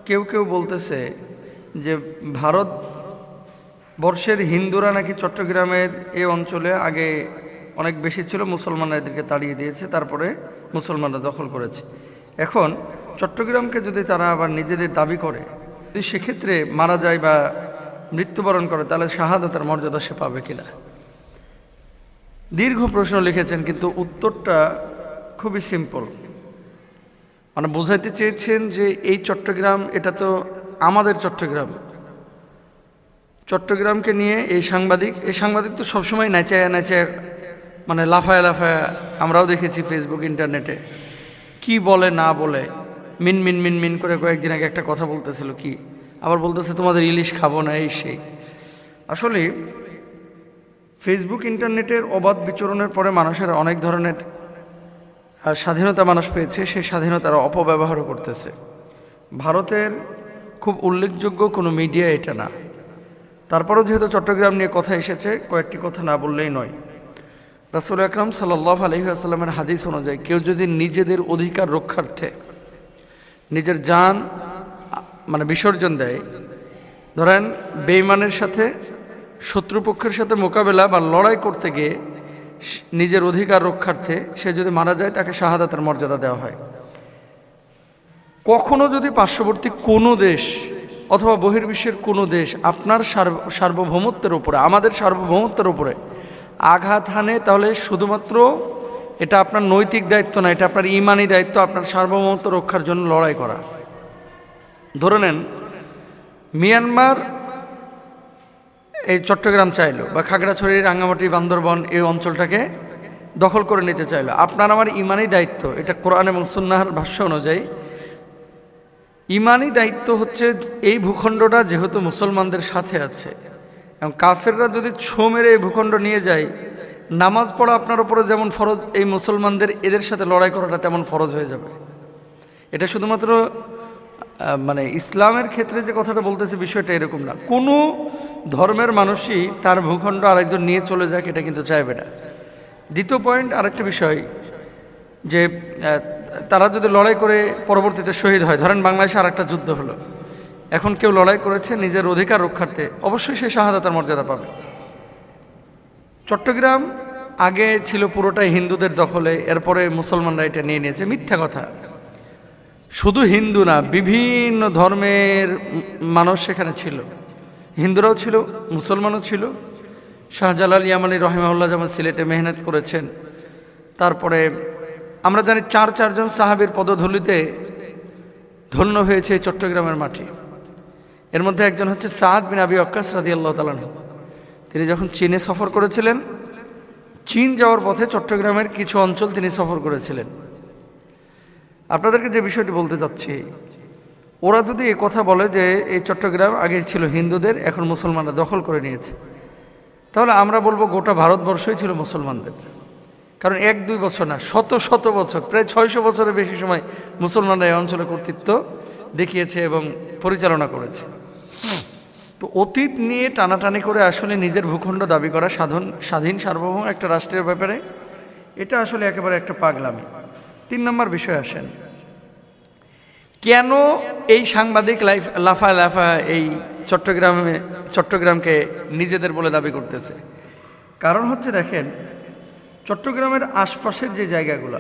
কেউ কেউ বলতেছে যে ভারত বর্ষের হিন্দুরা নাকি চট্টগ্রামের এই অঞ্চলে আগে অনেক বেশি ছিল, মুসলমানরা এদেরকে তাড়িয়ে দিয়েছে, তারপরে মুসলমানরা দখল করেছে। এখন চট্টগ্রামকে যদি তারা আবার নিজেদের দাবি করে, যদি সেক্ষেত্রে মারা যায় বা মৃত্যুবরণ করে, তাহলে শাহাদাতের মর্যাদা সে পাবে কিনা? দীর্ঘ প্রশ্ন লিখেছেন, কিন্তু উত্তরটা খুবই সিম্পল। মানে বোঝাইতে চেয়েছেন যে এই চট্টগ্রাম এটা তো আমাদের চট্টগ্রাম। চট্টগ্রামকে নিয়ে এই সাংবাদিক তো সবসময় নাচায় মানে লাফায় লাফায়, আমরাও দেখেছি ফেসবুক ইন্টারনেটে কি বলে না বলে, মিন মিন মিন মিন করে কয়েকদিন আগে একটা কথা বলতেছিল, কি আবার বলতেছে তোমাদের ইলিশ খাবো না, এই সেই। আসলে ফেসবুক ইন্টারনেটের অবাধ বিচরণের পরে মানুষের অনেক ধরনের স্বাধীনতা মানুষ পেয়েছে, সেই স্বাধীনতার অপব্যবহারও করতেছে। ভারতের খুব উল্লেখযোগ্য কোনো মিডিয়া এটা না। তারপরেও যেহেতু চট্টগ্রাম নিয়ে কথা এসেছে, কয়েকটি কথা না বললেই নয়। রাসূল আকরাম সাল্লাল্লাহু আলাইহি ওয়াসাল্লামের হাদিস অনুযায়ী কেউ যদি নিজেদের অধিকার রক্ষার্থে নিজের জান মানে বিসর্জন দেয়, ধরেন বেঈমানের সাথে, শত্রুপক্ষের সাথে মোকাবেলা বা লড়াই করতে গিয়ে নিজের অধিকার রক্ষার্থে সে যদি মারা যায়, তাকে শাহাদাতের মর্যাদা দেওয়া হয়। কখনো যদি পার্শ্ববর্তী কোনো দেশ অথবা বহির্বিশ্বের কোনো দেশ আপনার সার্বভৌমত্বের উপরে, আমাদের সার্বভৌমত্বের উপরে আঘাত হানে, তাহলে শুধুমাত্র এটা আপনার নৈতিক দায়িত্ব না, এটা আপনার ইমানি দায়িত্ব, আপনার সার্বভৌমত্ব রক্ষার জন্য লড়াই করা। ধরে নেন মিয়ানমার এই চট্টগ্রাম চাইলো, বা খাগড়াছড়ি, রাঙ্গামাটি, বান্দরবন এই অঞ্চলটাকে দখল করে নিতে চাইলো। আপনার আমার ইমানি দায়িত্ব, এটা কোরআন এবং সুন্নাহর ভাষ্য অনুযায়ী ইমানি দায়িত্ব হচ্ছে এই ভূখণ্ডটা যেহেতু মুসলমানদের সাথে আছে, এবং কাফেররা যদি ছো মেরে এই ভূখণ্ড নিয়ে যায়, নামাজ পড়া আপনার উপরে যেমন ফরজ, এই মুসলমানদের এদের সাথে লড়াই করাটা তেমন ফরজ হয়ে যাবে। এটা শুধুমাত্র মানে ইসলামের ক্ষেত্রে যে কথাটা বলতেছে বিষয়টা এরকম না। কোনো ধর্মের মানুষই তার ভূখণ্ড আরেকজন নিয়ে চলে যাক, এটা কিন্তু চাইবে না। দ্বিতীয় পয়েন্ট, আরেকটা বিষয়, যে তারা যদি লড়াই করে পরবর্তীতে শহীদ হয়, ধরেন বাংলাদেশে আরেকটা যুদ্ধ হলো, এখন কেউ লড়াই করেছে নিজের অধিকার রক্ষার্থে, অবশ্যই সে শাহাদাতের মর্যাদা পাবে। চট্টগ্রাম আগে ছিল পুরোটাই হিন্দুদের দখলে, এরপরে মুসলমানরা এটা নিয়ে নিয়েছে, মিথ্যা কথা। শুধু হিন্দু না, বিভিন্ন ধর্মের মানুষ সেখানে ছিল, হিন্দুরাও ছিল, মুসলমানও ছিল। শাহজালাল ইয়ামানী রহিমাহুল্লাহ যেমন সিলেটে মেহনত করেছেন। তারপরে আমরা জানি চারজন সাহাবীর পদধূলিতে ধন্য হয়েছে চট্টগ্রামের মাটি। এর মধ্যে একজন হচ্ছে সাদ বিন আবি ওয়াক্কাস রাদিয়াল্লাহু তাআলা আনহু। তিনি যখন চীনে সফর করেছিলেন, চীন যাওয়ার পথে চট্টগ্রামের কিছু অঞ্চল তিনি সফর করেছিলেন। আপনাদেরকে যে বিষয়টি বলতে চাচ্ছি, ওরা যদি এ কথা বলে যে এই চট্টগ্রাম আগে ছিল হিন্দুদের, এখন মুসলমানরা দখল করে নিয়েছে, তাহলে আমরা বলবো গোটা ভারতবর্ষই ছিল মুসলমানদের। কারণ 1-2 বছর না, শত শত বছর, প্রায় 600 বছরের বেশি সময় মুসলমানরা এই অঞ্চলে কর্তৃত্ব দেখিয়েছে এবং পরিচালনা করেছে। তো অতীত নিয়ে টানাটানি করে আসলে নিজের ভূখণ্ড দাবি করা স্বাধীন সার্বভৌম একটা রাষ্ট্রের ব্যাপারে, এটা আসলে একেবারে একটা পাগলামি। 3 নম্বর বিষয় আসেন, কেন এই সাংবাদিক লাফা এই চট্টগ্রামকে নিজেদের বলে দাবি করতেছে? কারণ হচ্ছে, দেখেন চট্টগ্রামের আশপাশের যে জায়গাগুলো,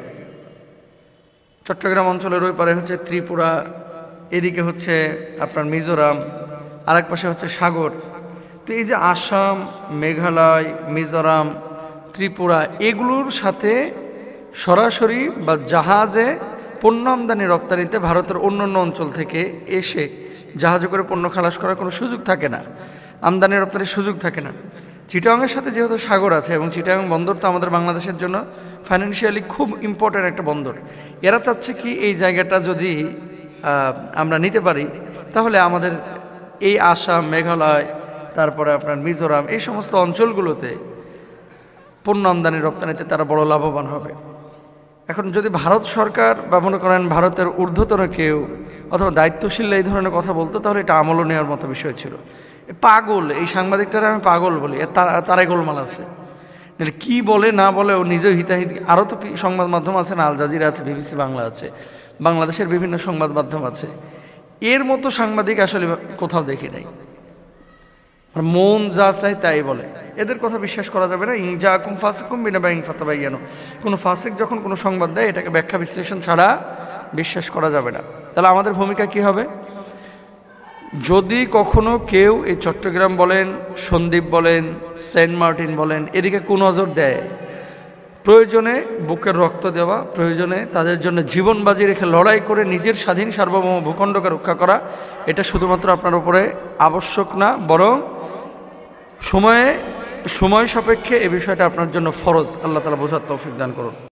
চট্টগ্রাম অঞ্চলের ওই পারে হচ্ছে ত্রিপুরা, এদিকে হচ্ছে আপনার মিজোরাম, আর এক পাশে হচ্ছে সাগর। তো এই যে আসাম, মেঘালয়, মিজোরাম, ত্রিপুরা, এগুলোর সাথে সরাসরি বা জাহাজে পণ্য আমদানি রপ্তানিতে ভারতের অন্যান্য অঞ্চল থেকে এসে জাহাজে করে পণ্য খালাস করার কোনো সুযোগ থাকে না, আমদানি রপ্তানির সুযোগ থাকে না। চিটাগাংয়ের সাথে যেহেতু সাগর আছে, এবং চিটাগাং বন্দর তো আমাদের বাংলাদেশের জন্য ফাইন্যান্সিয়ালি খুব ইম্পর্ট্যান্ট একটা বন্দর, এরা চাচ্ছে কি এই জায়গাটা যদি আমরা নিতে পারি, তাহলে আমাদের এই আসাম, মেঘালয়, তারপরে আপনার মিজোরাম, এই সমস্ত অঞ্চলগুলোতে পণ্য আমদানি রপ্তানিতে তারা বড় লাভবান হবে। এখন যদি ভারত সরকার বা মনে করেন ভারতের ঊর্ধ্বতন কেউ অথবা দায়িত্বশীল এই ধরনের কথা বলতো, তাহলে এটা আমল নেওয়ার মতো বিষয় ছিল। পাগল, এই সাংবাদিকটারা আমি পাগল বলি, তারাই গোলমাল আছে। কি বলে না বলে ও নিজেও হিতাহিতি। আরও তো সংবাদ মাধ্যম আছে না, আল জাজিরা আছে, বিবিসি বাংলা আছে, বাংলাদেশের বিভিন্ন সংবাদ মাধ্যম আছে। এর মতো সাংবাদিক আসলে কোথাও দেখি নাই। মন যা চায় তাই বলে, এদের কথা বিশ্বাস করা যাবে না। ইনজাকুম ফাসিকুম বিনাবাইন ফাতাবায়ানু, কোনো ফাসিক যখন কোনো সংবাদ দেয় এটাকে ব্যাখ্যা বিশ্লেষণ ছাড়া বিশ্বাস করা যাবে না। তাহলে আমাদের ভূমিকা কি হবে? যদি কখনো কেউ এই চট্টগ্রাম বলেন, সন্দ্বীপ বলেন, সেন্ট মার্টিন বলেন, এদিকে কুনজর দেয়, প্রয়োজনে বুকের রক্ত দেওয়া, প্রয়োজনে তাদের জন্য জীবন বাজি রেখে লড়াই করে নিজের স্বাধীন সার্বভৌম ভূখণ্ডকে রক্ষা করা, এটা শুধুমাত্র আপনার উপরে আবশ্যক না, বরং সময় সাপেক্ষে এ বিষয়টা আপনার জন্য ফরজ। আল্লাহ তাআলা বোঝার তৌফিক দান করুন।